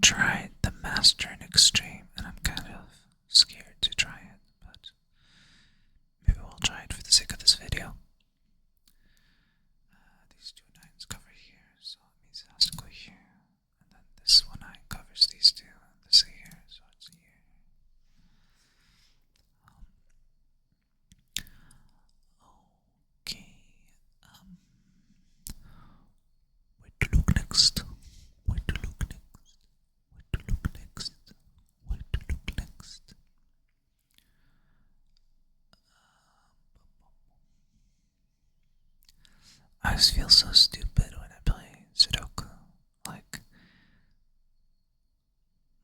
tried the Master in Extreme, and I'm kind of scared to try it, but maybe we'll try it for the sake of this video. These two nines cover here, so it means it has to go here. And then this one nine covers these two, and this here, so it's here. Okay. Where to look next? Where to look next? Where to look next? Where to look next? I always feel so stupid when I play Sudoku. Like,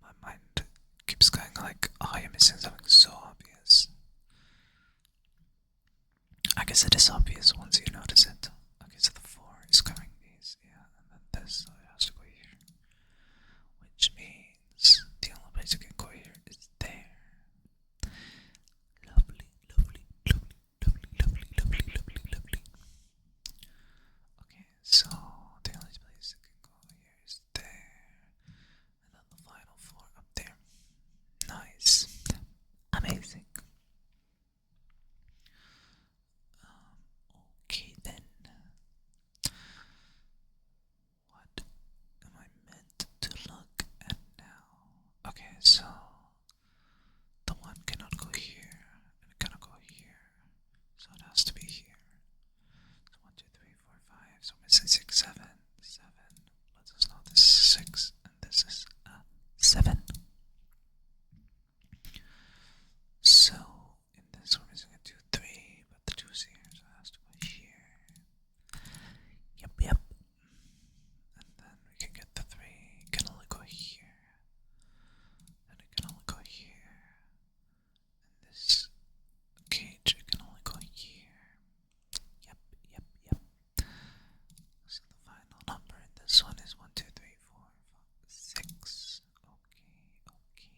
my mind keeps going like, oh, you're missing something so obvious. I guess it is obvious once you notice it. Okay, so the 4 is covering these, yeah, and then this, so it has to go here. Which means the only place you can go here is there. Lovely, lovely, lovely, lovely, lovely, lovely, lovely, lovely. Okay, so the only place you can go here is there. And then the final 4 up there. Nice. Amazing. Okay then. What am I meant to look at now? Okay, so the 1 cannot go here, and it cannot go here, so it has to be here. So 1, 2, 3, 4, 5. So I'm missing 6, 7. 7 lets us know this is 6, and this is 7. So in this we're missing a 2, 3, but the 2 is here, so it has to go here. Yep. And then we can get the 3. It can only go here. And it can only go here. And this cage, it can only go here. Yep. So the final number in this one is 1, 2, 3, 4, 5, 6. Okay.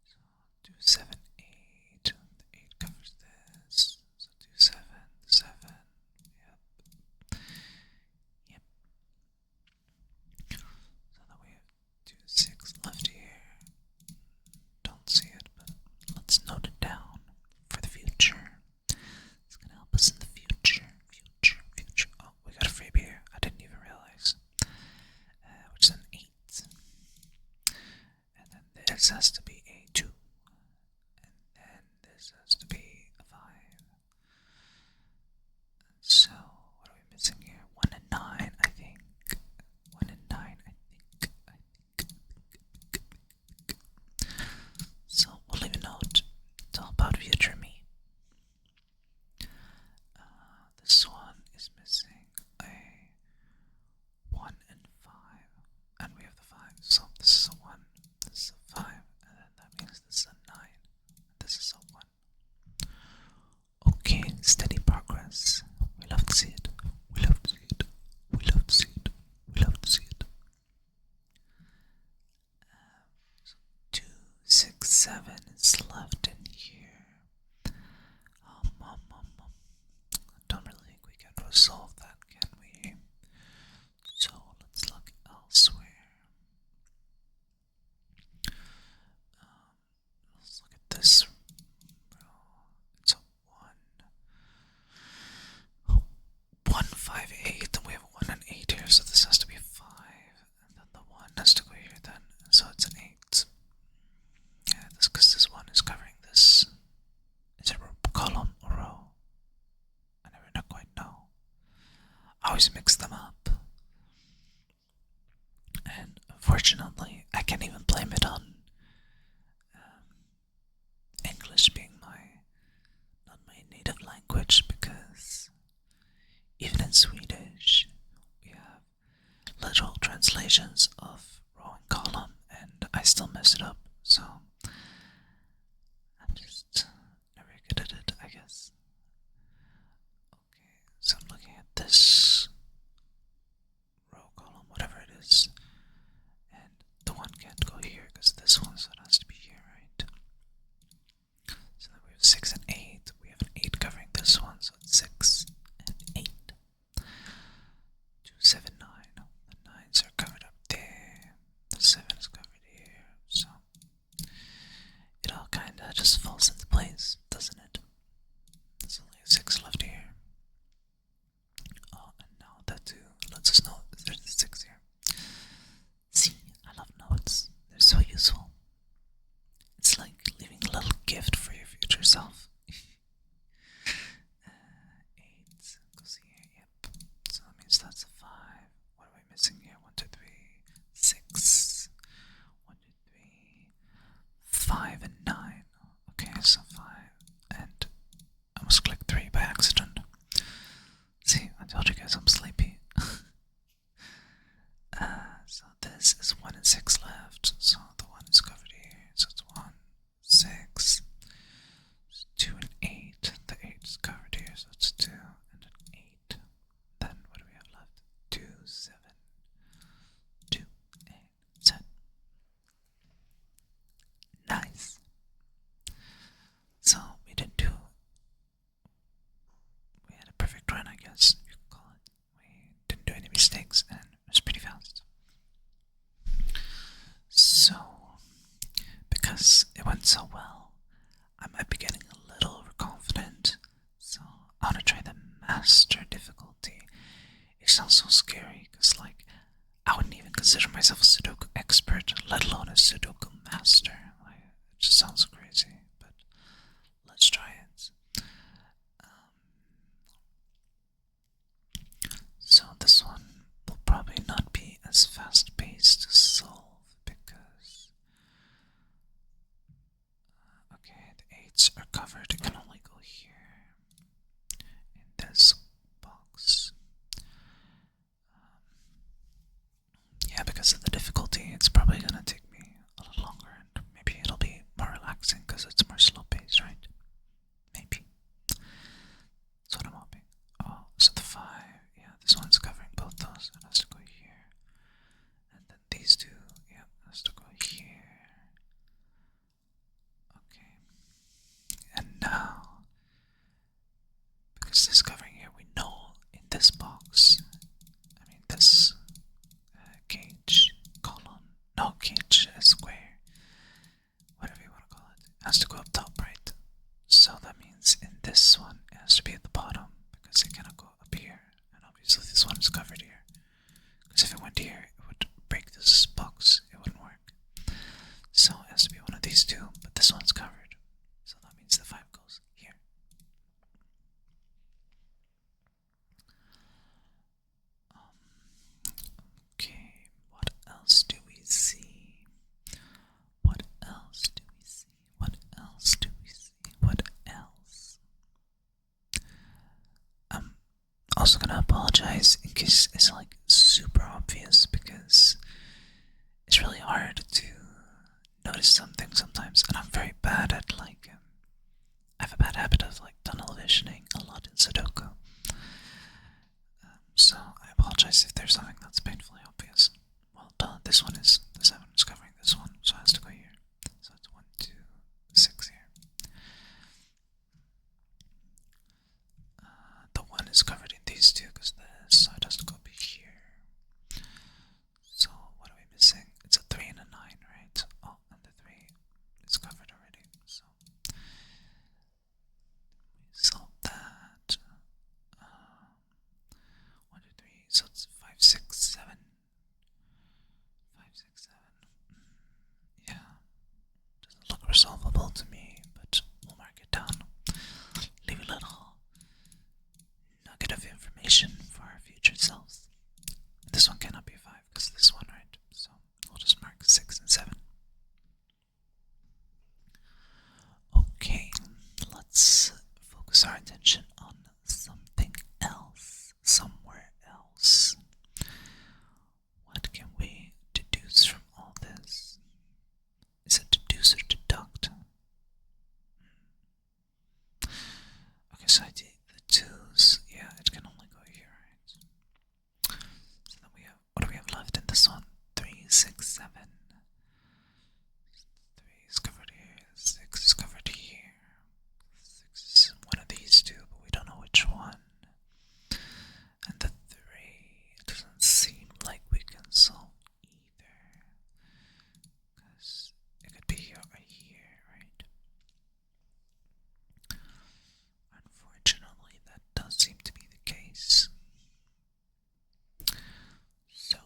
So 2, 7, 8. The 8 covers this. So 2, 7, 7. Yep. So then we have 2, 6 left here. Don't see it, but let's note it down for the future. It's gonna help us in the future. Oh, we got a freebie here. I didn't even realize. Which is an 8. And then this has to be a 2. And then this has to be a 5. So, what are we missing here? 1 and 9, I think. 1 and 9, I think. So, we'll leave a note to help out future me. This one is missing a 1 and 5. And we have the 5. So, this is a 1, this is a 5, and then that means this is a 9, and this is a 1. Okay, steady progress. We love to see it. We love to see it. We love to see it. We love to see it. So 2, 6, 7 is left in here. Don't really think we can resolve that, can we? So let's look elsewhere. Let's look at this row. It's a 1, 5, 8, and we have a 1 and 8 here, so this has to be a 5, and then the 1 has to go here then, so it's an 8. Yeah, this because this 1 is covering this. Is it a column or row? I never quite know. I always mix them up. And unfortunately, I can't even blame it on English being not my native language, because even in Swedish, we have literal translations of row and column, and I still mess it up, so I'm just never good at it, I guess. Okay, so I'm looking at this row, column, whatever it is, and the 1 can't go here because this one, so it has to be here, right? So then we have 6 and 8. We have an 8 covering this one, so it's 6 and 8. 2, 7, 9. The 9s are covered up there. consider myself a Sudoku expert, let alone a Sudoku master. It just sounds crazy, but let's try it. So this one will probably not be as fast-paced to solve because okay, the 8s are covered. It can only go here in this box. Yeah, because of the difficulty, it's probably gonna take me a little longer, and maybe it'll be more relaxing because it's more slow-paced, right? Maybe. That's what I'm hoping. Oh, so the 5, yeah, this one's covering both those. It has to go here. And then these two, yeah, it has to go here. Okay. And now, because this covering here, we know in this box, I mean this cage, column, no cage, square, whatever you want to call it, has to go up top, right? So that means in this one, it has to be at the bottom, because it cannot go up here, and obviously this one is covered here. Because if it went here, it would break this box, it wouldn't work. So it has to be one of these two, but this one's covered. So that means the 5 goes here. Okay, what else do we see? What else do we see? What else do we see? What else? I'm also gonna apologize in case it's like super obvious because it's really hard to notice something sometimes, and I'm very bad at I have a bad habit of tunnel visioning a lot in Sudoku. So I apologize if there's something that's painfully obvious. Well, this one is, the 7 is covering this one, so it has to go here. So it's 1, 2, 6 here. The 1 is covered in these two because the side has to go up here. So what are we missing? It's a 3 and a 9, right? Oh, and the 3 is covered already, so we solve that. 1, 2, 3, so it's 5, 6, 7. 5, 6, 7. Yeah. Doesn't look resolvable to me, but we'll mark it down. Leave a little nugget of information for our future selves. This one cannot be 5 because this one, right? So we'll just mark 6 and 7. Okay, let's focus our attention on something else, somewhere else. What can we deduce from all this? Is it deduce or deduct? Okay, so I did the 2s. Yeah, it can only go here, right? So then we have, what do we have left in this one? 3, 6, 7. 3 is covered here, 6 is covered here. 6 is one of these two, but we don't know which one. And the 3, it doesn't seem like we can solve either. Because it could be here or here, right? Unfortunately, that does seem to be the case. So,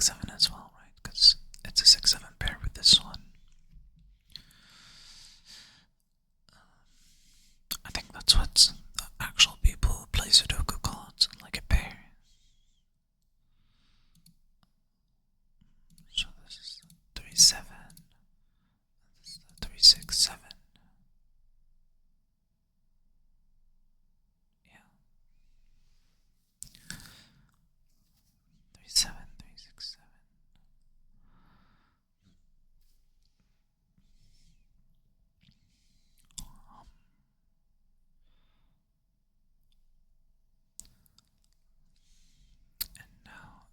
6-7 as well, right? Because it's a 6-7 pair with this one. I think that's what the actual people who play Sudoku call it, like a pair. So this is 3-7. This is the 3-6-7. Yeah. 3-7, 3-6-7. And now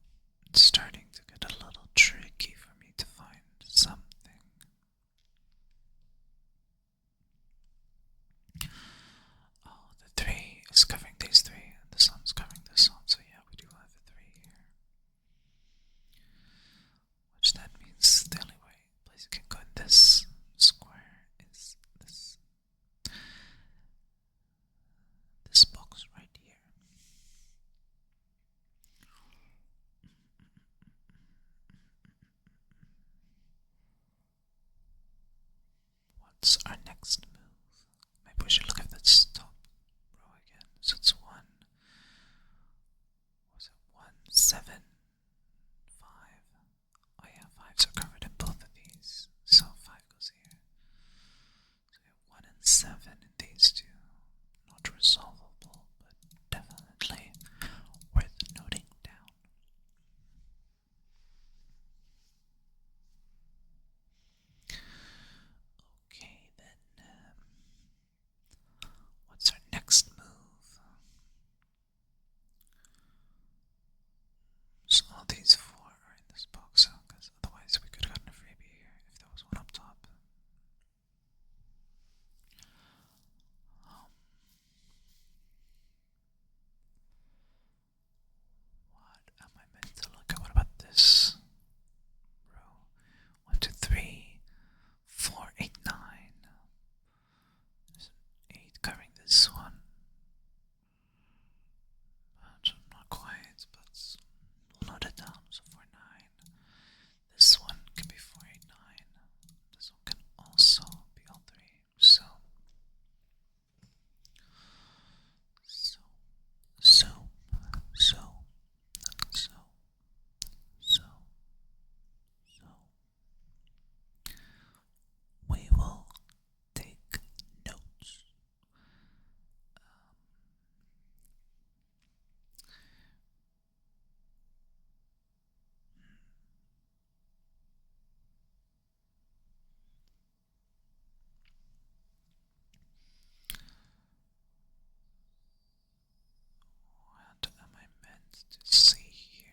it's starting to get a little tricky for me to find something. Oh, the 3 is covering these 3, and the sun's covering this one, so yeah, we do have a 3 here. Which that means the only place you can go in this square is this box right here. What's our next move? Maybe we should look at this top row again. So it's 1, was it 1, 7, 5? Oh yeah, 5s are covered in both of these. So 5 goes here. So we have 1 and 7 in these two. Not resolvable, but definitely worth noting down. Okay, then what's our next move? So all these 4 are in this box, because otherwise we could have gotten a freebie here if there was one up top. What am I meant to look at? What about this row? 1, 2, 3, 4, 8, 9. There's an 8 covering this one. Not quite, but we'll note it down. So 4, 9. This one can be 4, 8, 9. This one can also be all 3. So we will take notes. What am I meant to see here?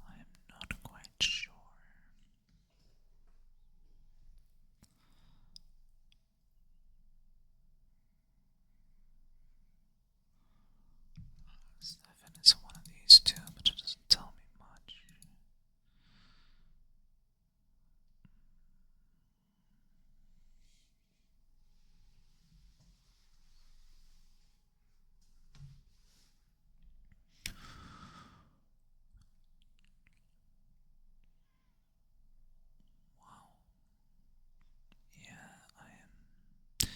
I am not quite sure. Seven is one of these two, but it doesn't tell me much. Wow. Yeah, I am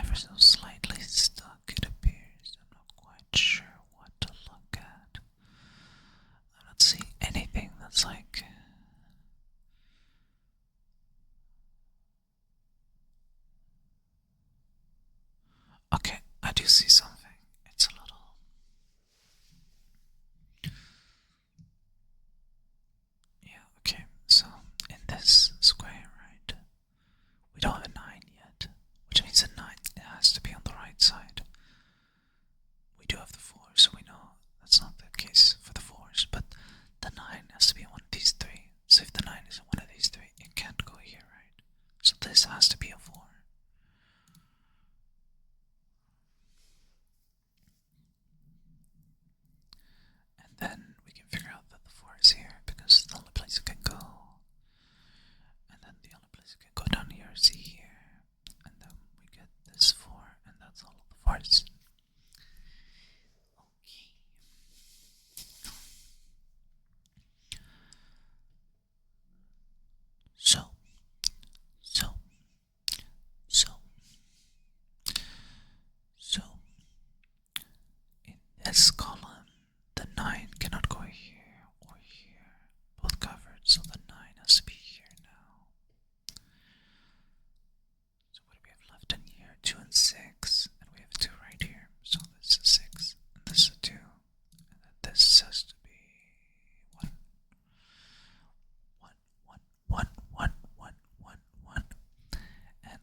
ever so slightly stuck, it appears. I'm not quite sure what to look at. I'm not seeing anything that's like... Okay, I do see something. It's a little... Yeah, okay, so in this square, right, we don't have a 9 yet, which means a 9 it has to be on the right side. We do have the 4, so we know that's not the case for the 4s, but the 9 has to be in one of these 3. So if the 9 is in one of these 3, it can't go here, right? So this has to be a 4. And then we can figure out that the 4 is here, because it's the only place it can go. And then the only place it can go down here is here. And then we get this 4, and that's all of the 4s. Okay. this column, the 9 cannot go here or here. Both covered, so the 9 has to be here now. So what do we have left in here? 2 and 6, and we have 2 right here. So this is 6, and this is 2, and then this has to be 1. 1, 1, 1, 1, 1, 1, 1. And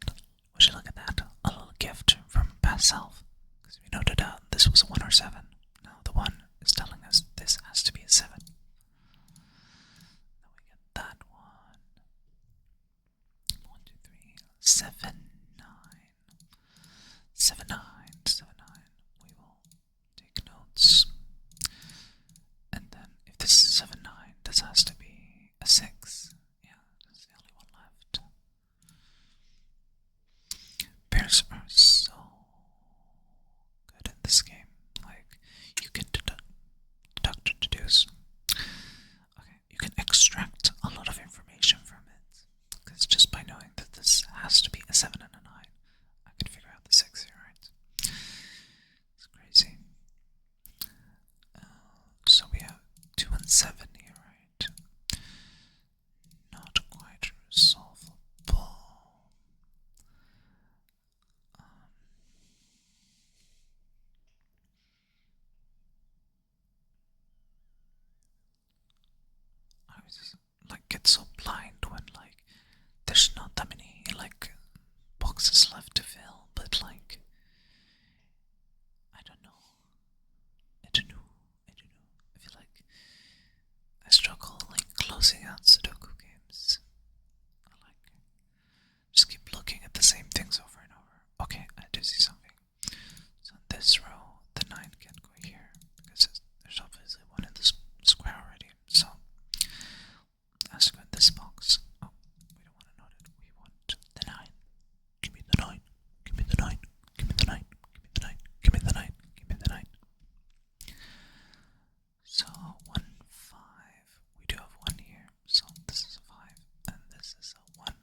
would you look at that? A little gift from past self. Because we noted out this was a 1 or 7. Now the 1 is telling us this has to be a 7. Then we get that one. 1, 2, 3, 7, 9. 7, 9, 7, 9. We will take notes. And then if this is 7, 9, this has to be a 6. Yeah, that's the only one left. Pairs are so good in this game. Like, you can deduct and deduce. Okay, you can extract a lot of information from it. Because just by knowing that this has to be a 7 and a 9, I can figure out the 6 here, right? It's crazy. So we have 2 and 7 here, right? Not quite resolvable. I was just, like, get so blind when, like, there's not that many, like, boxes left to fill, but, like, I don't know. I feel like I struggle, like, closing out Sudoku games. I, like, just keep looking at the same things over and over. Okay, I do see something. So in this row, the 9 can't go here, because there's obviously one in this square already. So it has to go in this box. Oh, we don't want to note it. We want the 9. Give me the 9. Give me the 9. Give me the 9. Give me the 9. Give me the 9. Give me the 9. So 1, 5. We do have 1 here. So this is a 5, and this is a 1.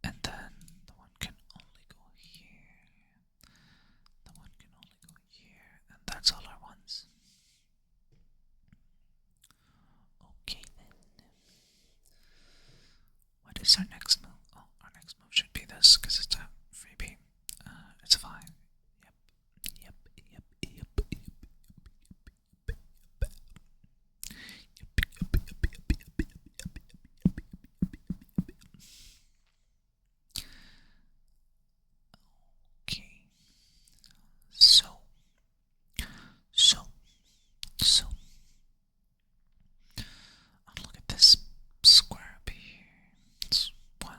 And then the 1 can only go here. The 1 can only go here, and that's all our 1s. Okay then. What is our next move? Oh, our next move should be this, because it's a freebie. It's a 5. Yep. Okay. So. Look at this square up here. It's 1,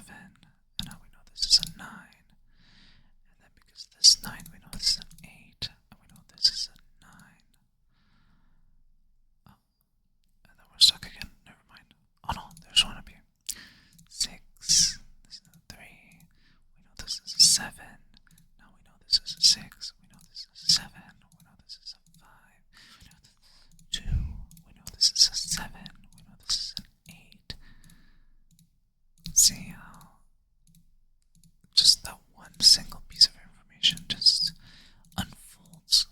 and now we know this is a 9. And then because this 9, we know this is an 8, and we know this is a 9. Oh, and then we're stuck again. Never mind. Oh no, there's one up here. 6. This is a 3. We know this is a 7. Now we know this is a 6. We know this is a 7. We know this is a 5. We know this is a 2. We know this is a 7. We know this is an 8. See how just that one single piece of information just unfolds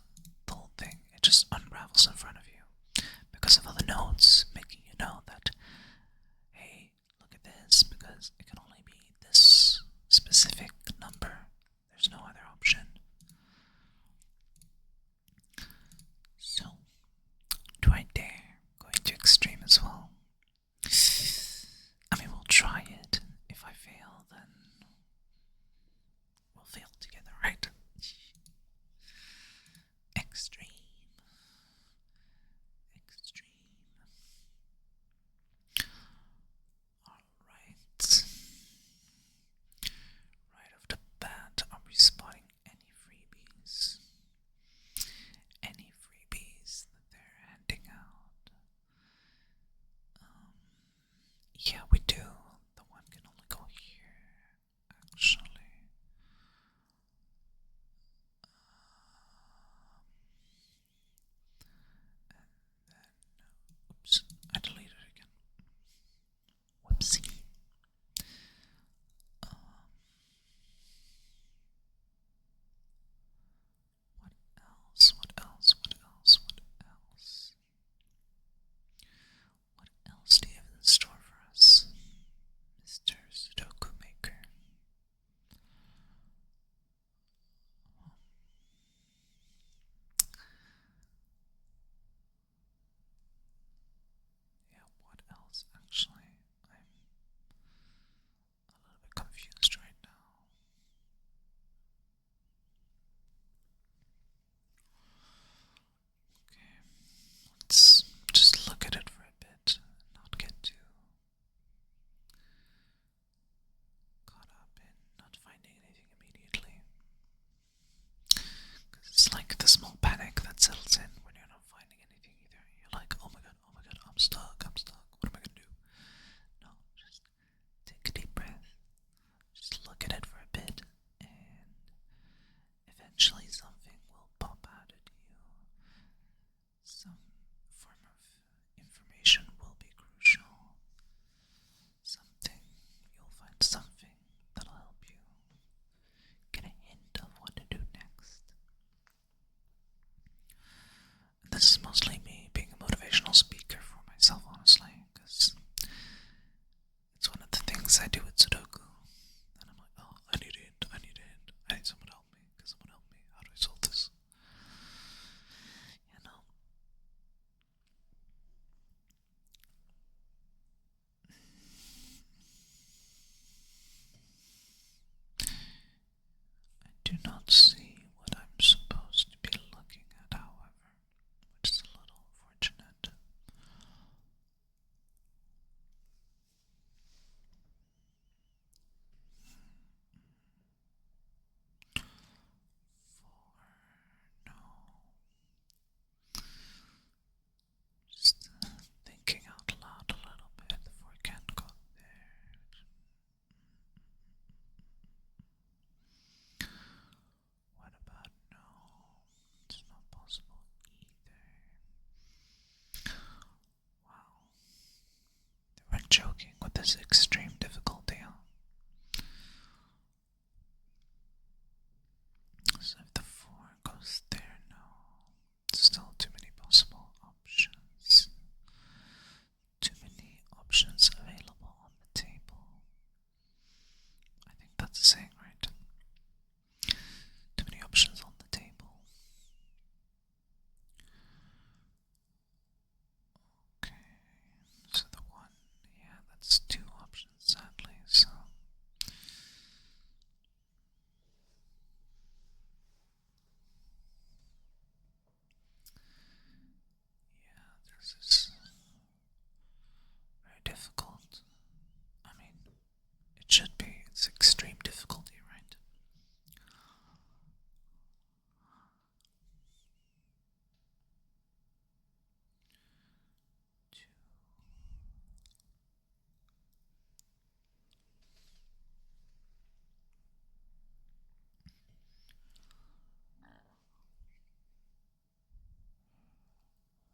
the whole thing. It just unravels in front of you because of all the notes making you know that, hey, look at this, because it can only be this specific number. There's no other option. So, do I dare go into extreme as well? I mean, we'll try it. If I fail, then we'll fail together, right? Extreme. Extreme. Alright. Right off the bat, are we spotting any freebies? Any freebies that they're handing out? Yeah, we do. The one can only go here, actually. And then, oops, I deleted it again. Whoopsie. What else? What else? What else? What else? What else do you have in store for us, Mr. Sudoku Maker? Yeah, what else? Actually, I'm a little bit confused right now. Okay, let's just look at it for a bit and not get too caught up in not finding anything immediately. Because it's like the small panic that settles in when you're not finding anything either. You're like, oh my god, I'm stuck, what am I gonna do? No, just take a deep breath, just look at it for a bit, and eventually something will pop out at you. Some form of information will be crucial. You'll find something that'll help you get a hint of what to do next. And this is mostly me being a motivational speaker for myself, honestly, because it's one of the things I do with Sudoku. And I'm like, oh, I need a hint, I need someone to help me, how do I solve this? You know? I do not see what I'm supposed to be looking at, however, which is a little unfortunate. No. Just thinking out loud a little bit before I can go there. What about no? It's not possible either. Wow. They weren't joking with this extreme difficulty, huh? So if the 4 goes there, no. Still too many possible options. Too many options available on the table. I think that's the saying, right? Too many options on the table. Okay, so the 1, yeah, that's 2 options It's extreme difficulty, right?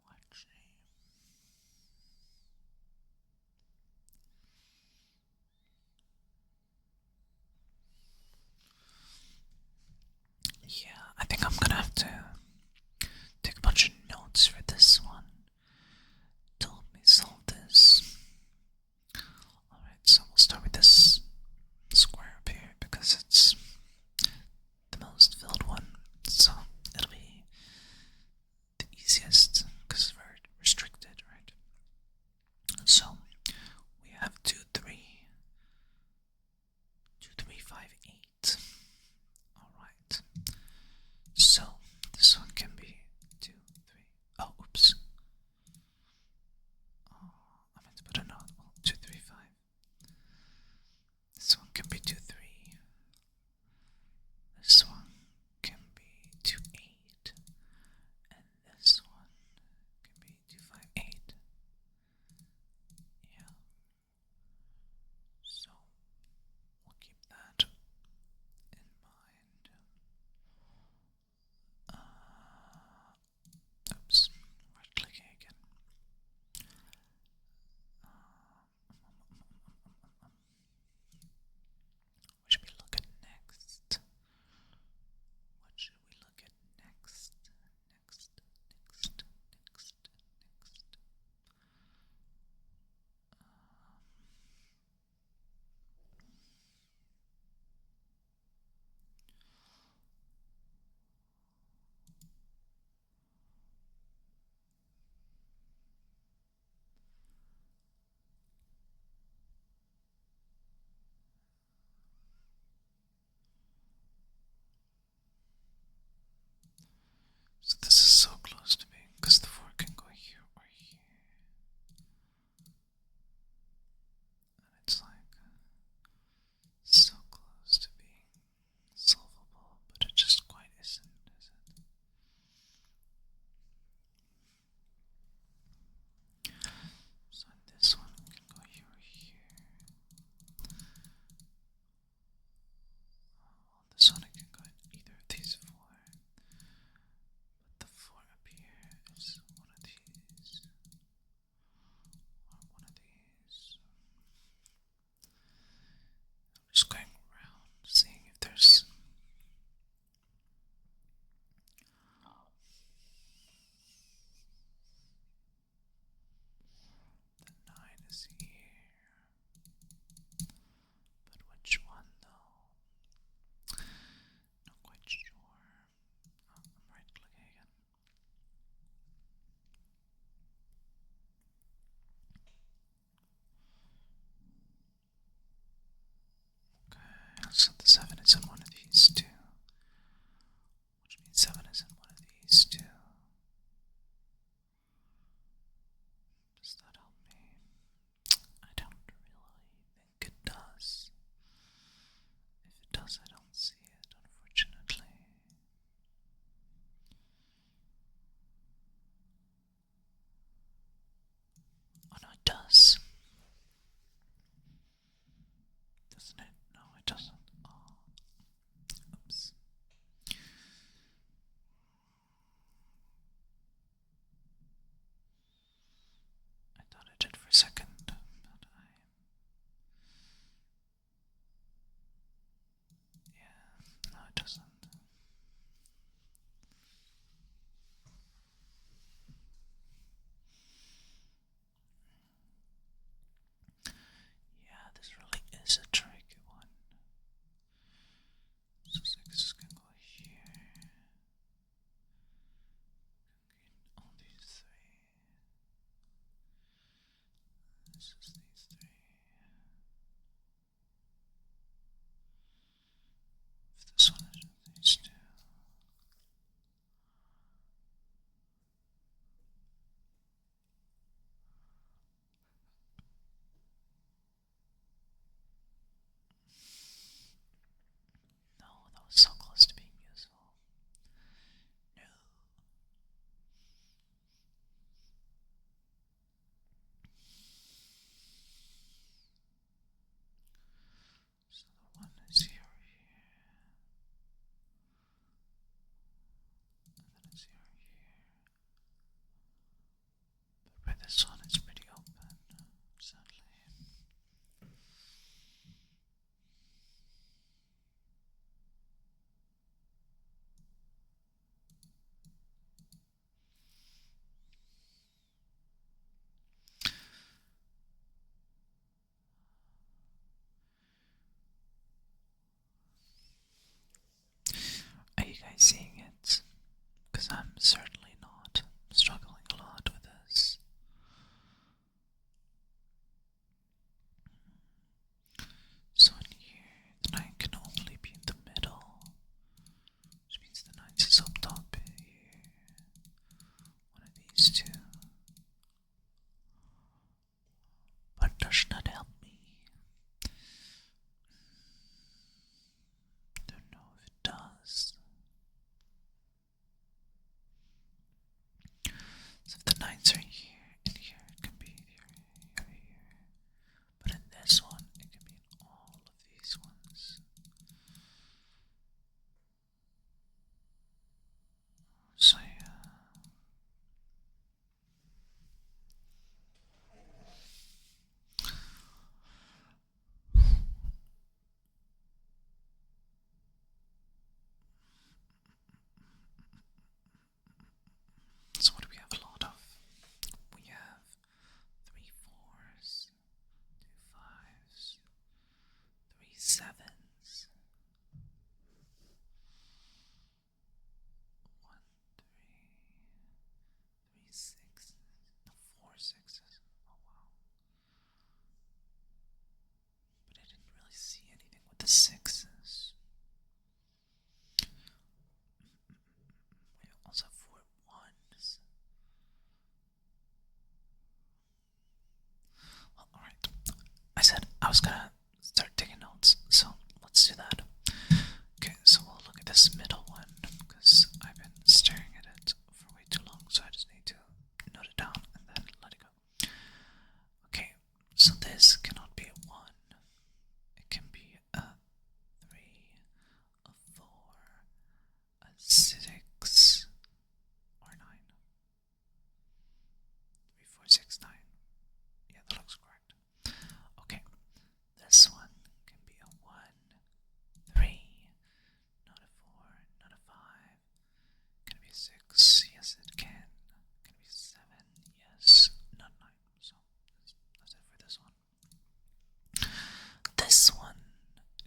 Let's see. Yeah, I think I'm gonna have to take a bunch of notes for this one to help me solve this. Alright, so we'll start with this square up here because it's the most filled one. So it'll be the easiest because it's very restricted, right? So we have 2, 3, 2, 3, 5, 8. Alright. So this one can be 2, 3. Oh, oops. Oh, I meant to put a note. Well, 2, 3, 5. This one can be 2, 3. This one can be 2, 8. And this one can be 2, 5, 8. Yeah. So we'll keep that in mind. Oops. Right clicking again. What should we look at next? What should we look at next? Next. So this is so close to being, because the 4 can go here or here. And it's like so close to being solvable, but it just quite isn't, is it? So this one can go here or here. Well, this one can go in either of these 4. But the 4 up here is one of these. Or one of these. I'm just going around seeing if there's the 9 is here. But which one though? Not quite sure. Oh, I'm right clicking again. Okay, so the 7 is in one of these 2. Which means 7 is in one of these 2. Does that help me? I don't really think it does. If it does, I don't see it, unfortunately. Oh no, it does. Doesn't it? No, it doesn't. Oh. Oops. I thought I did for a second, but yeah, no, it doesn't. Yeah, this really is a tricky one. sevens. 1, 3, 3 sixes. No, 4 sixes. Oh wow. But I didn't really see anything with the sixes. We also have 4 ones. Well, alright. I said I was gonna start taking notes, so let's do that. Okay, so we'll look at this middle one, because I've been staring at it for way too long, so I just need to note it down and then let it go. Okay, so this cannot be a 1. It can be a 3, a 4, a 6, or 9. 3, 4, 6, 9. Yeah, that looks correct. Okay, this one can be a 1, 3, not a 4, not a 5. Can it be a 6? Yes, it can. Can it be 7? Yes, not 9. So that's it for this one. This one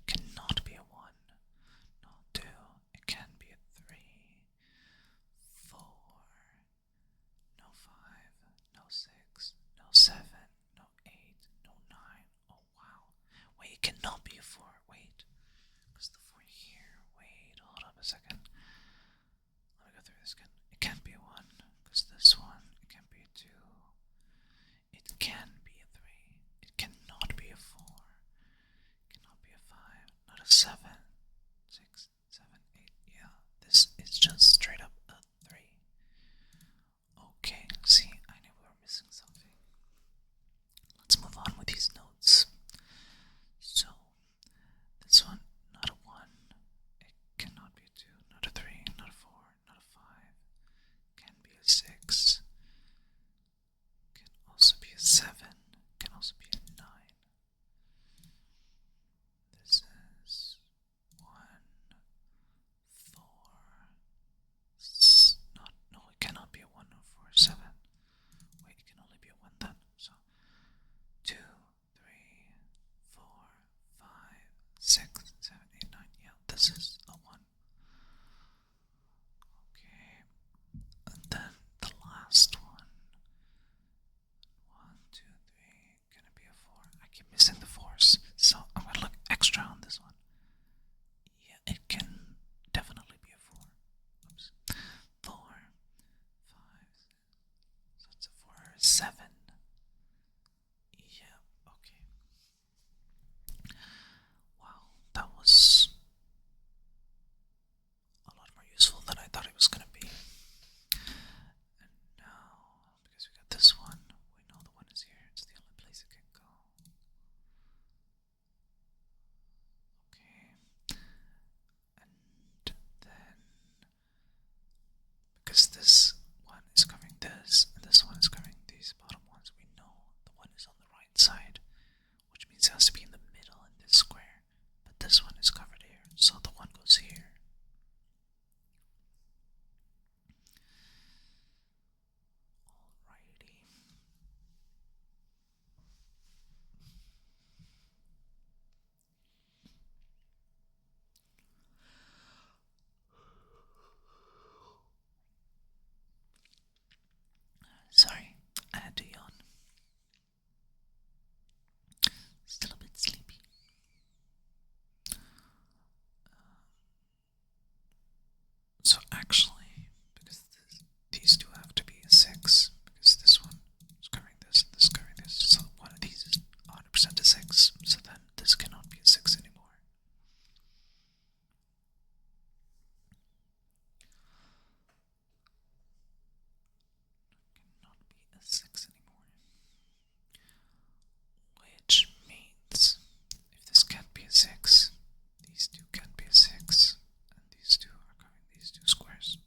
cannot be a 1, no 2. It can be a 3, 4, no 5, no 6, no 7, no 8, no 9. Oh wow. Wait, it cannot be a 4. Wait. Because the 4 here. Wait, hold up a second. Let me go through this again. It can't be a 1. Because this one, it can be a 2. It can be a 3. It cannot be a 4. It cannot be a 5. Not a 7. 6, 7, 8. Yeah, this is just straight up a 3. Okay, see, I knew we were missing something. Let's move on with these notes. So, this one, not a 1. It cannot be a 2, not a 3, not a 4, not a 5. Can be a 6. Can also be a 7. Can also be a 9. This is 1, 4. Not, no, it cannot be a 1 or 4, 7. Wait, it can only be a 1 then. So 2, 3, 4, 5, 6, 7, 8, 9. Yeah, this is a 1. Okay. And then the last one. 1, 2, 3. Can it be a 4? I keep missing the 4s. So I'm gonna look extra on this one. Yeah, it can definitely be a 4. Oops. 4, 5, so it's a 4, 7. Yeah, okay. Wow, that was a lot more useful than I thought it was gonna be. And now, because we got this one, we know the 1 is here. It's the only place it can go. Okay. And then, because this one is covering this, and this one is covering these bottom ones, we know the 1 is on the right side, which means it has to be in the middle in this square. But this one is covered here, so the 1 goes here. Alrighty. Sorry, I had to yawn. Still a bit sleepy. So actually, because these two have to be a 6, because this one is covering this, and this is covering this, so one of these is 100% a 6, so then this cannot be a 6 anymore. Cannot be a 6 anymore. Which means, if this can't be a 6, these two can't be a 6, and these two are covering these two squares,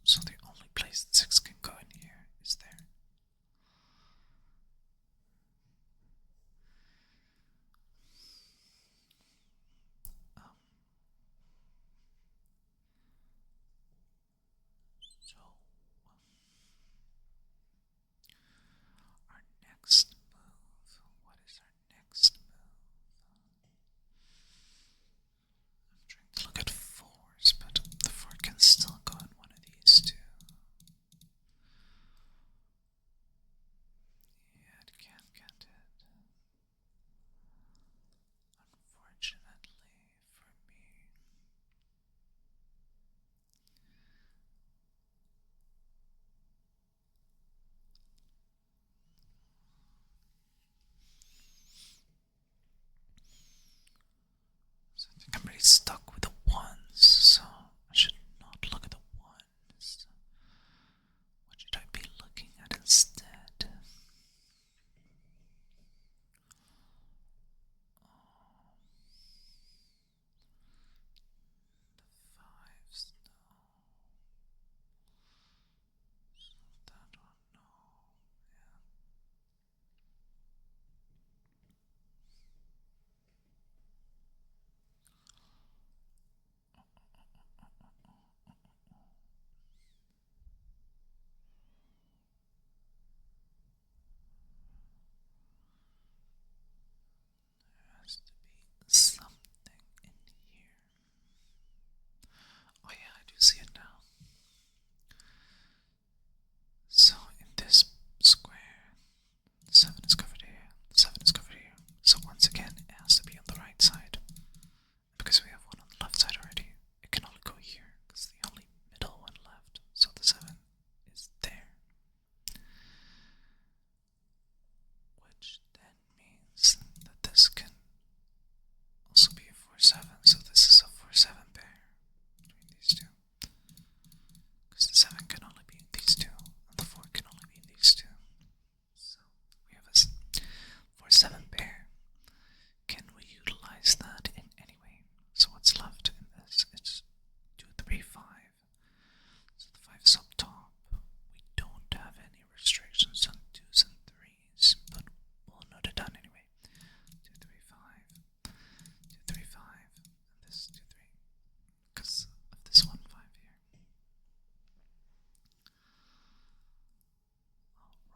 already stuck with the ones, so I should not look at the ones. What should I be looking at instead? The fives, no. So that one, no. Yeah. There has to be something in here. Oh yeah, I do see it now. So in this square, the 7 is covered here, the 7 is covered here. So once again, it has to be on the right side. Because we have one on the left side already, it can only go here, because the only middle one left. So the 7 is there. Which then means that this can also be a 4-7, so this is a 4-7 pair between these two. Because the 7 can only be in these two, and the 4 can only be in these two. So we have a 4-7 pair. Can we utilize that in any way? So what's left in this? It's 2, 3, 5. So the 5 is up top. We don't have any restrictions on 2s and 3s, but we'll note it down anyway. 2, 3, 5. 2, 3, 5. And this 2, 3. Because of this 1, 5 here.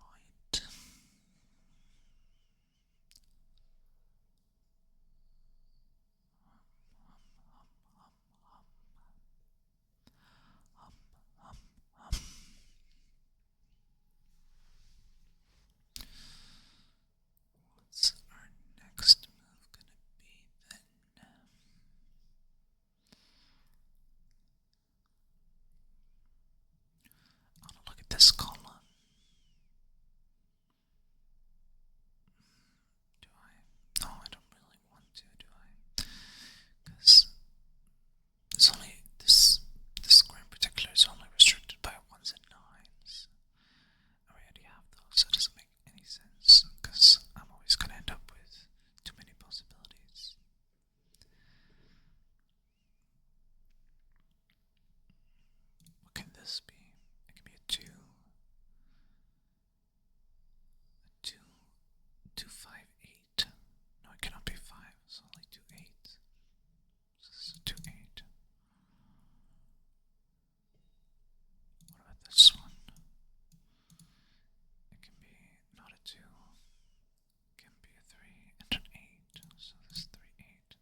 Alright. What's our next move gonna be then? I wanna look at this column. Do I? No, I don't really want to, do I? Because it's only this square in particular is only restricted by 1s and 9s. I already have those, so it doesn't make any sense. Because I'm always gonna end up with too many possibilities. What can this be? It can be a 2. A 2. 2, 5, 8. No, it cannot be 5. It's only 2, 8. So this is a 2, 8. What about this one? It can be not a 2. It can be a 3 and an 8. So this is 3, 8.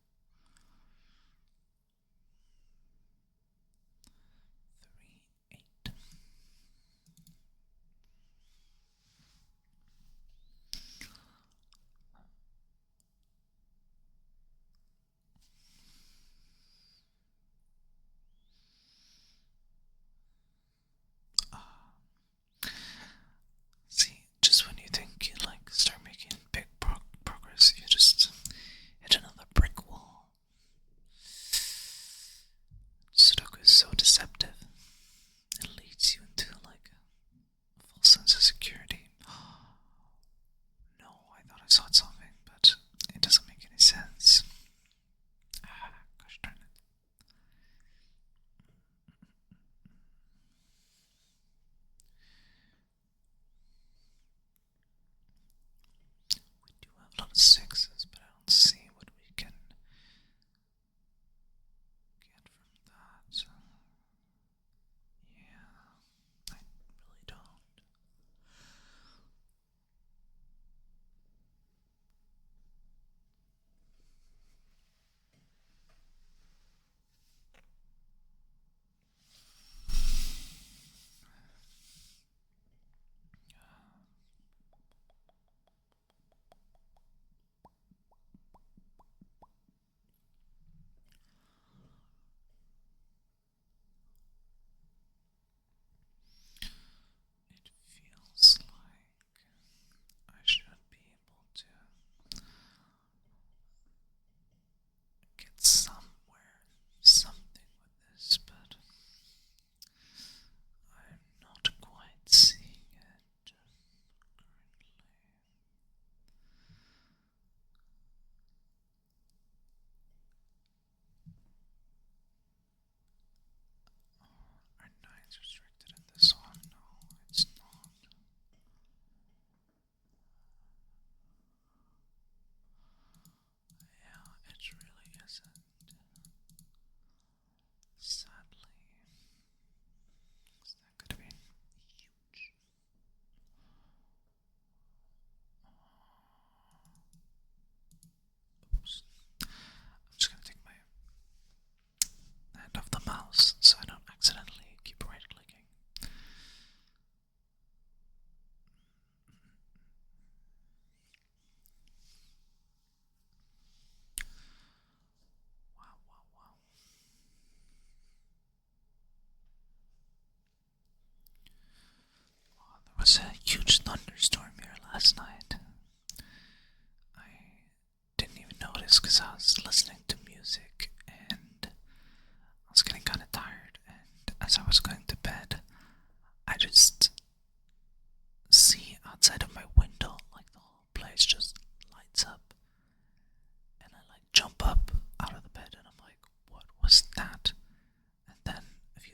3, 8.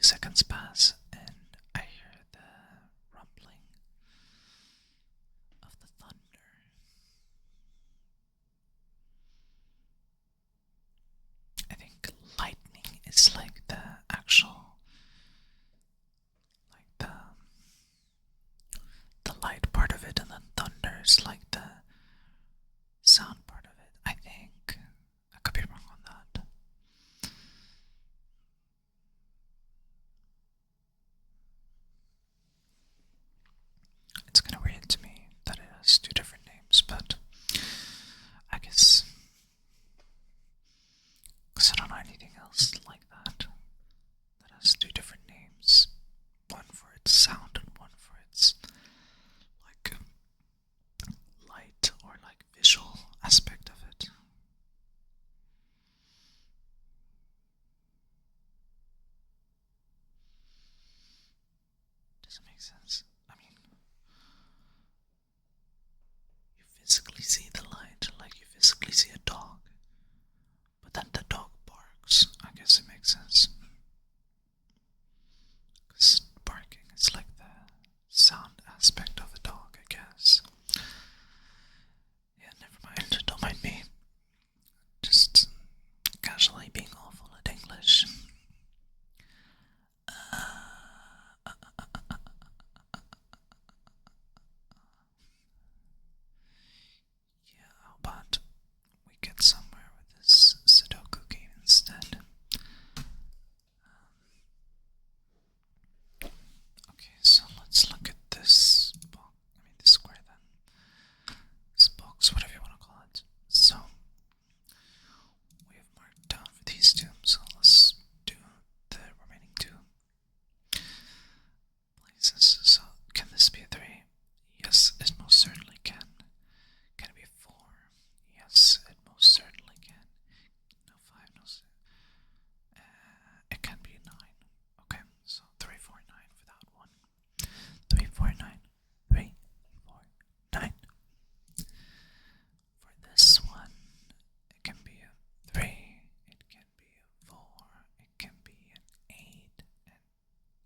seconds pass and I hear the rumbling of the thunder. I think lightning is like the actual, like the light part of it, and then thunder is like the sound part of it. I think I could be wrong on that. It's kind of weird to me that it has two different names, but I guess because I don't know anything else like that that has two different names, one for its sound and one for its like light or like visual aspect of it. Does it make sense? I mean, you physically see the light, like you physically see a dog, but then the dog barks. I guess it makes sense. Because barking is like the sound aspect of a dog, I guess. Yeah, never mind. Don't mind me. Just casually being awful at English. Yeah, how about we get somewhere with this Sudoku game instead? Okay, so let's look at this box. I mean, this square then. This box, whatever you want to call it. So, we have marked down for these two, so let's do the remaining two places. So, can this be a 3? Yes, it most certainly can. Can it be a 4? Yes, it most certainly can. No 5, no 6. It can be a 9. Okay, so 3, 4, 9 for that one. 3, 4, 9. 3, 4, 9. For this one, it can be a 3, it can be a 4, it can be an 8,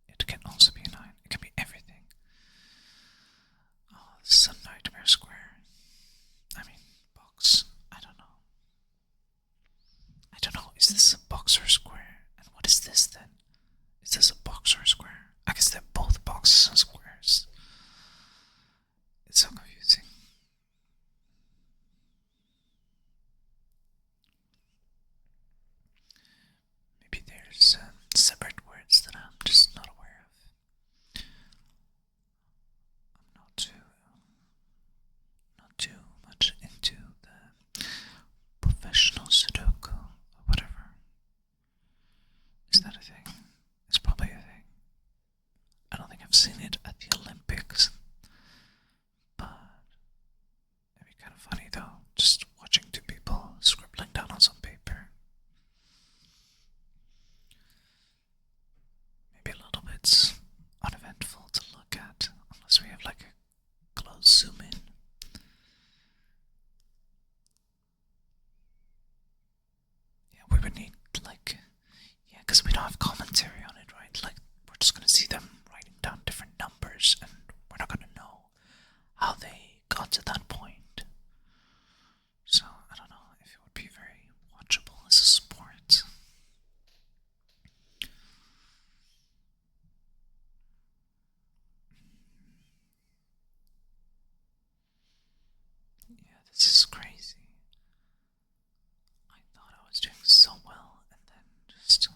and it can also be a 9. It can be everything. Oh, this is a nightmare square. I mean, box. I don't know. I don't know. Is this a box or a square? And what is this then? Is this a box or a square? I guess they're both boxes and squares. It's so confusing. Maybe there's separate words that I'm just not aware of. I'm not too much into the professional Sudoku or whatever. Is that a thing? It's probably a thing. I don't think I've seen it at the Olympics, but it'd be kind of funny though, just watching two people scribbling down on some paper. Maybe a little bit uneventful to look at, unless we have like a close zoom in. Yeah, we would need like, yeah, because we don't have commentary on it, right? Like, we're just gonna see them writing down different numbers, and we're not gonna know how they got to that point. So, I don't know if it would be very watchable as a sport. Yeah, this is crazy. I thought I was doing so well, and then just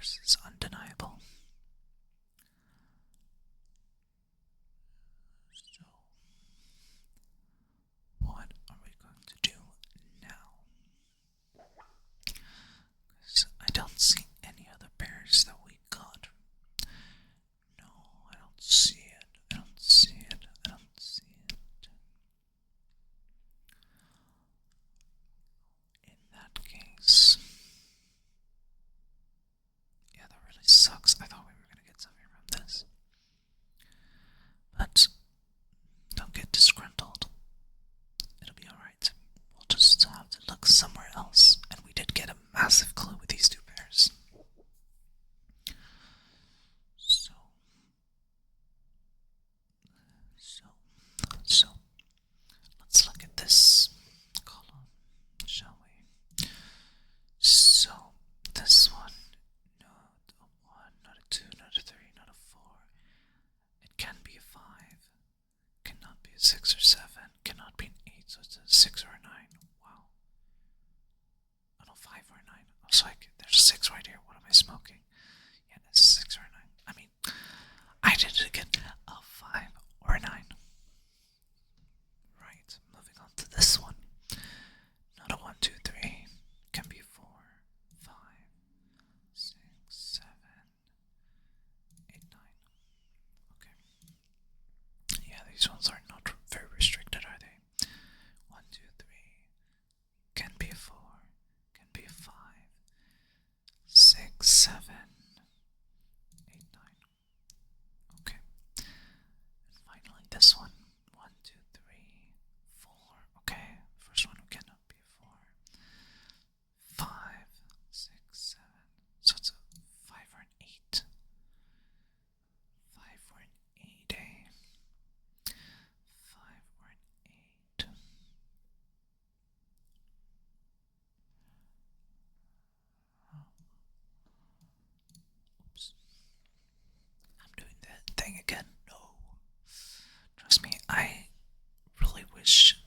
bears is undeniable. So, what are we going to do now? Because I don't see any other bears that we got. No, I don't see it. I don't see it. I don't see it. In that case, yeah, that really sucks. I thought we were going to get something from this. But don't get disgruntled. It'll be alright. We'll just have to look somewhere else. And we did get a massive clue with these two pairs. So, let's look at this column, shall we? So, this one, not a 1, not a 2, not a 3, not a 4. It can be a 5, cannot be a 6 or 7, cannot be an 8, so it's a 6 or a 9. Wow. Oh no, 5 or a 9. I was like, there's a 6 right here. What am I smoking? Yeah, it's a 6 or a 9. I mean, I did it again. A 5 or a 9. Right, moving on to this one. Not a 1, 2, 3. Can be 4, 5, 6, 7, 8, 9. Okay. Yeah, these ones are not very restricted, are they? 1, 2, 3. Can be a 4. Can be a 5, 6, 7, 8, 9. Okay. And finally, this one. 1, 2, 3, 4. Okay. First one cannot be a 4. 5, 6, 7. So it's a 5 or an 8. 5 or an 8, eh? 5 or an 8. Oops. I'm doing that thing again. No. Trust me, I really wish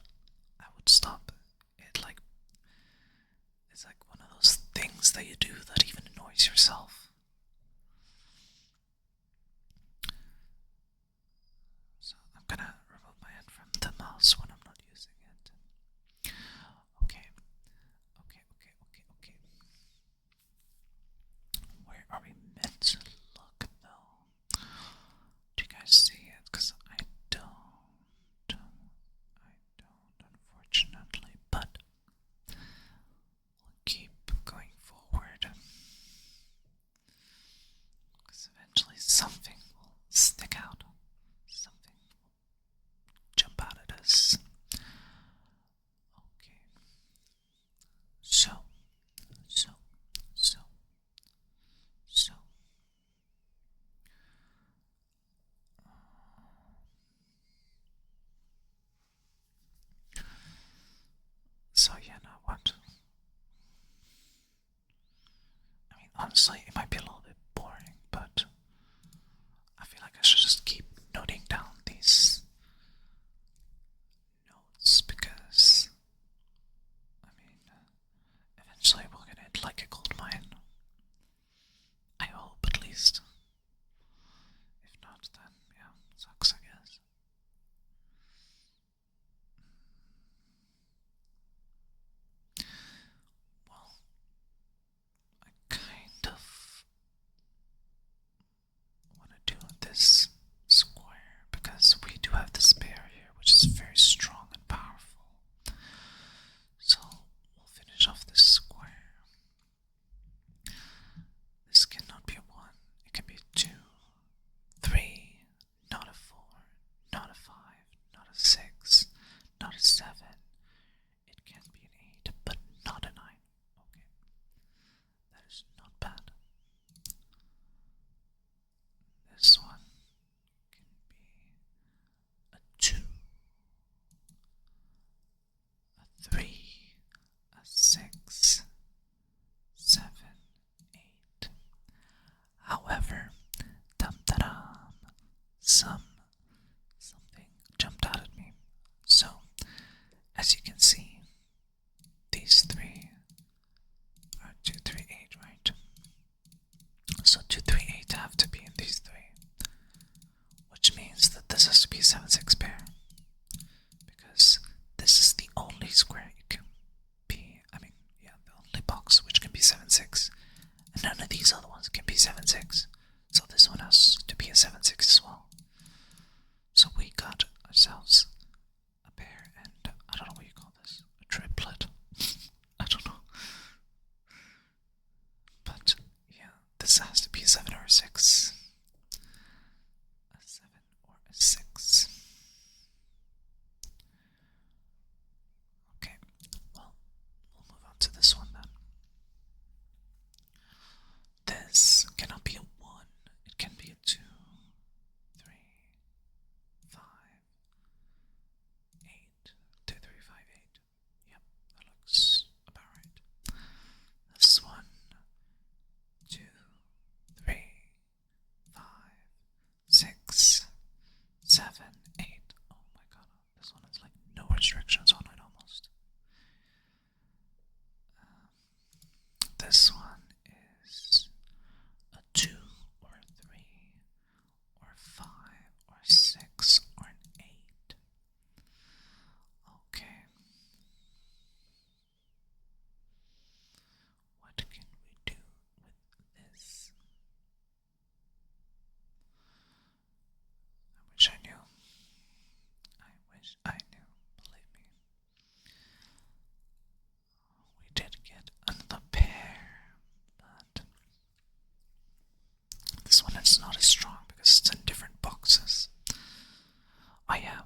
I would stop it. Like, it's like one of those things that you do that even annoys yourself. So I'm gonna remove my hand from the mouse when I'm not using it. Okay. Where are we meant to look though? Do you guys see it? Because I don't, unfortunately, but we'll keep going forward. Because eventually something will stick out. Something will jump out at us. Okay. So. So yeah, now what? I mean, honestly, it might be a little bit boring, but I feel like I should just keep noting down these notes because, I mean, eventually we're gonna hit like a gold mine. I hope, at least. If not, then yeah, sucks, I guess. Well, I kind of want to do this square these other ones can be 7-6. So this one has to be a 7-6 as well. So we got ourselves a pair, and I don't know what you call this. A triplet. I don't know. But yeah, this has to be a 7 or a 6. A 7 or a 6. Okay, well, we'll move on to this one then. This cannot be a 1. It can be a 2, 3, 5, 8. 2, 3, 5, 8. Yep, that looks about right. This one, 2, 3, 5, 6, 7, 8. Oh my god, this one has like no restrictions on it almost. This one is a 2 or a 3 or a 5 or a 6 or an 8. Okay. What can we do with this? I wish I knew. I wish I knew. Believe me. We did get another pair, but this one is not as strong because it's in different boxes. Oh yeah,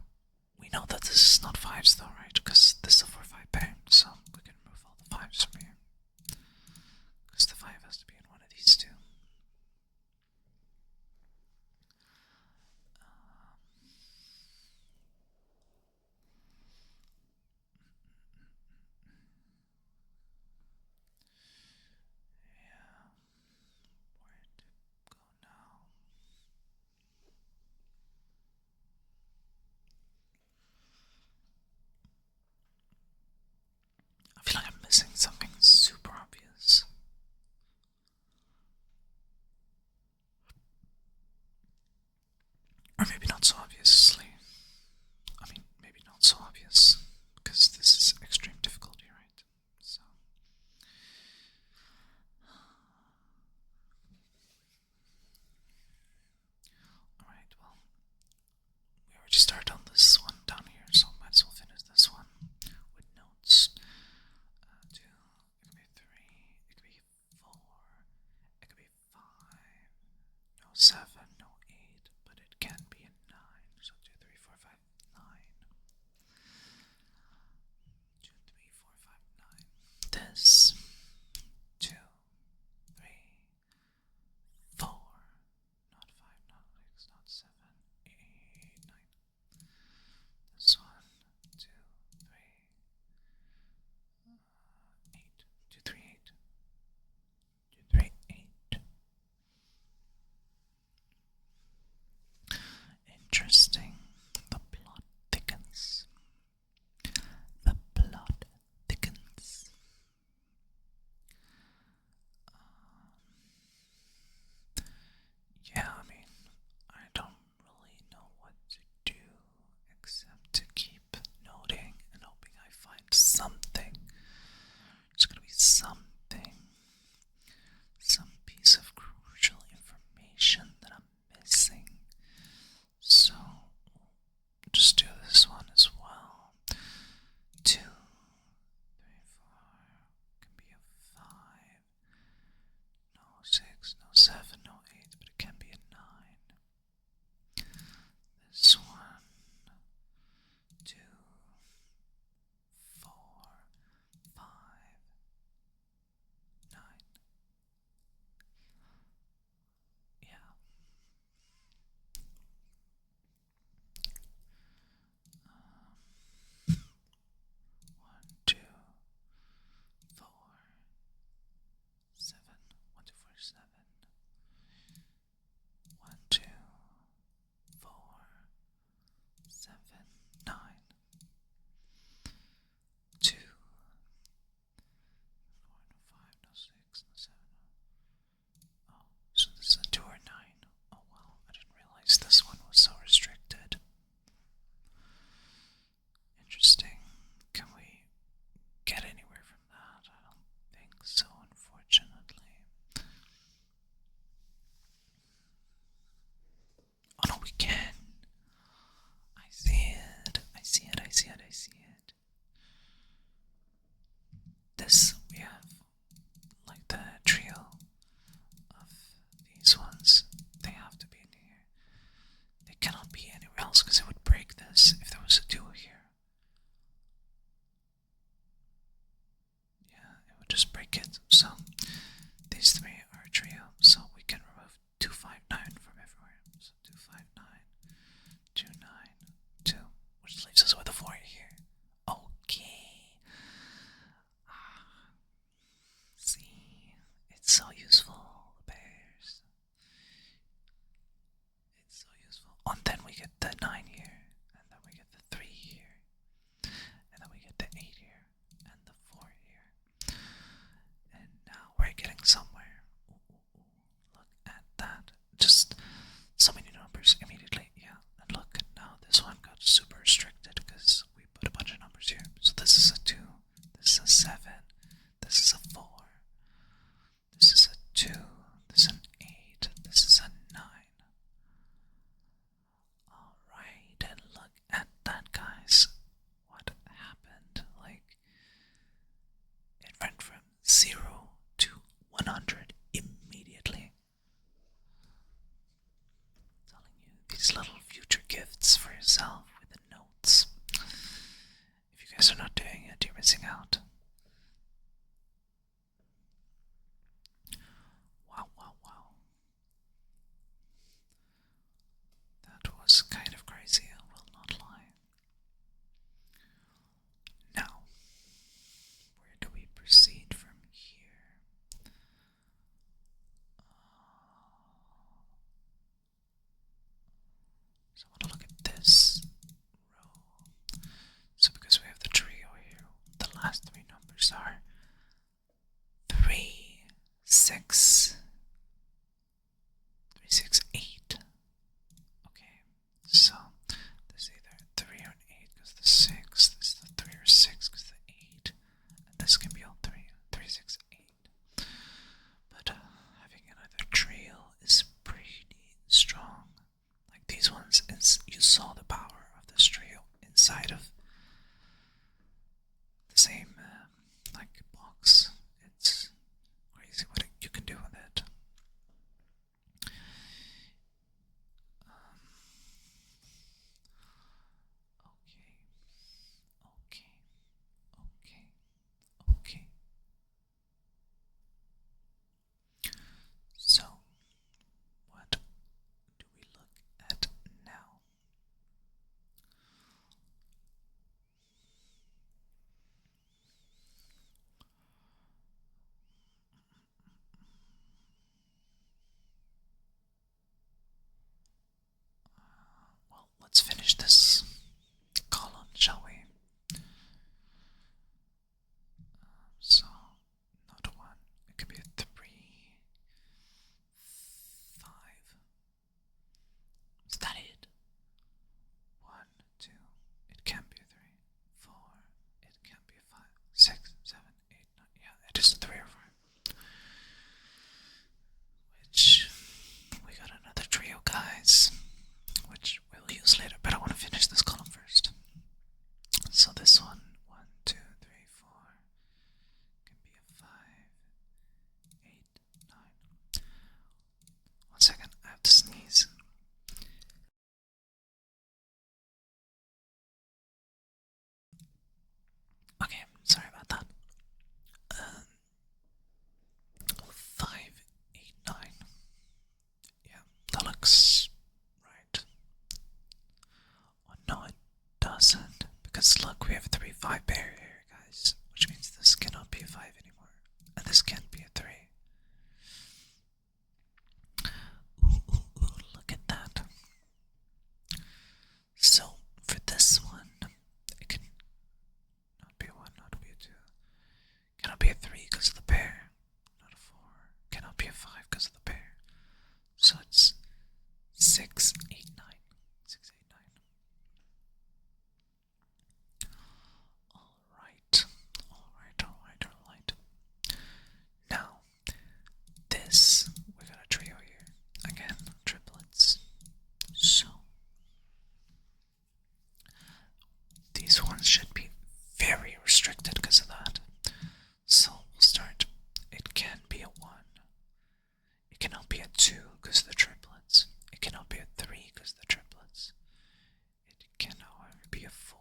we know that this is not 5s though, right? Because this is a 4-5 pair, so we can remove all the 5s from here. Because the 5 has to be in one of these two. Yeah, where to go now? I feel like I'm missing something super obvious. Or maybe not so obviously. I mean, maybe not so obvious, because this is extreme difficulty, right? So. Alright, well, we already started on this one down here, so might as well finish this one with notes. 2, it could be 3, it could be 4, it could be 5, no 7, no 8, but it can be a 9. these little future gifts for yourself with the notes. If you guys are not doing it, you're missing out. Wow, wow, wow. That was kind of crazy, I will not lie. Now, where do we proceed from here? So I want to look at this row. So because we have the trio here, the last three numbers are 3, 6, 3, 6, 8. Okay, so there's either 3 or an 8 because the 6, this is the 3 or 6 because the 8, and this can be all 3, 3, 6, 8. But having another trio is pretty strong. Like these ones, you saw the power of this trio inside of the same like box. It's crazy what you can do with it. Okay. So, what do we look at now? Well, let's finish this column, shall we? So, not 1. It could be a 3, 5. Is that it? 1, 2. It can't be a 3. 4. It can't be a 5. 6, 7, 8, 9. Yeah, it is a 3 or 5. Which, we got another trio, guys. Which we'll use later, but I want to finish this column first. So this one, 1, 2, 3, 4, can be a 5, 8, 9. 1 second, I have to sneeze. Okay, sorry about that. 5, 8, 9. Yeah, that looks right. Oh no, it doesn't. Because look, we have a 3, 5 pair here, guys. Which means this cannot be a 5 anymore. And this can't be a 3. Ooh, look at that. So, for this one, it can not be a 1, not be a 2. Cannot be a 3 because of the pair. Not a 4. Cannot be a 5 because of the pair. So it's 6, 8, 9. 6, 8, 9. Alright. Now, this, we got a trio here. Again, triplets. So, these ones should be very restricted because of that. So, we'll start. It can be a 1. It cannot be a 2 because of the triplets. It cannot be a 3 because of the triplets. It can, however, be a 4.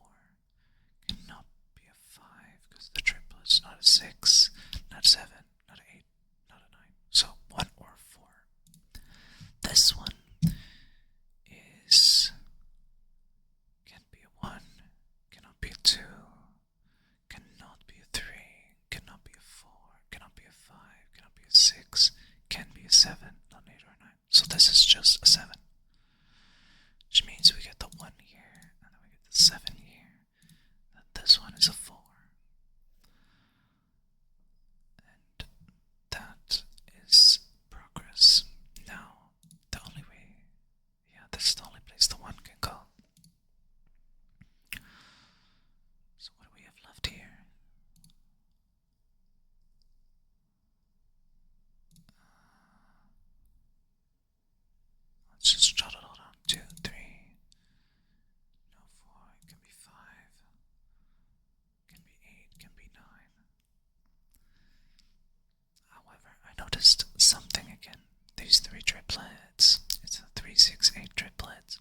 It cannot be a 5 because of the triplets. Not a 6, not a 7, not an 8, not a 9. So 1 or 4. This one is can't be a 1, cannot be a 2, cannot be a 3, cannot be a 4, cannot be a 5, cannot be a 6, can be a 7, not an 8 or a 9. So this is just a 7. Which means we get the 1 here, and then we get the 7 here. And this one is a 4. And that is progress. Now, the only way, yeah, this is the only place the 1 can go. So what do we have left here? Let's just jot it all down. 2, 3. No, 4. It can be 5. It can be 8. It can be 9. However, I noticed something again. These 3 triplets. It's a 3, 6, 8 triplet.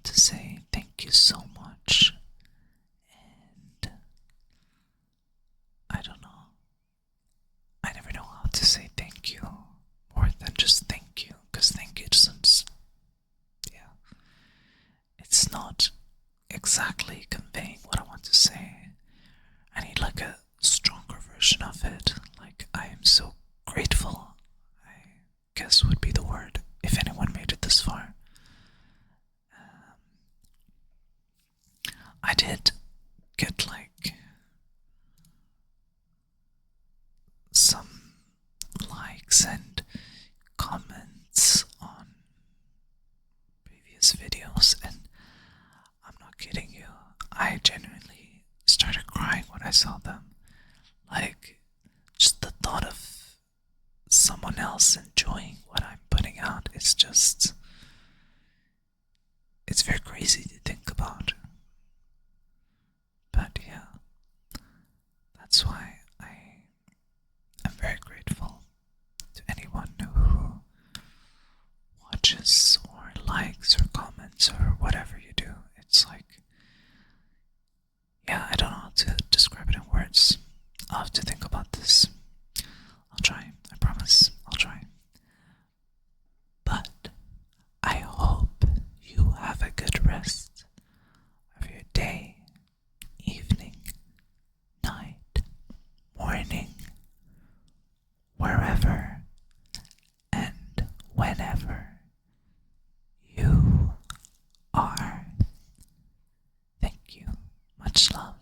want to say thank you so much. And I don't know. I never know how to say thank you more than just thank you. Because thank you doesn't. Yeah. It's not exactly conveying what I want to say. I need like a stronger version of it. Like, I am so grateful, I guess would be the word, if anyone made it this far. I did get like some likes and comments on previous videos, and I'm not kidding you, I genuinely started crying when I saw them. Like, just the thought of someone else enjoying what I'm putting out is just, it's very crazy to think about. But yeah, that's why I am very grateful to anyone who watches or likes or comments or whatever you do. It's like, yeah, I don't know how to describe it in words. I'll have to think about this. I'll try, I promise, I'll try. But I hope you have a good rest of your day, evening, night, morning, wherever and whenever you are. Thank you. Much love.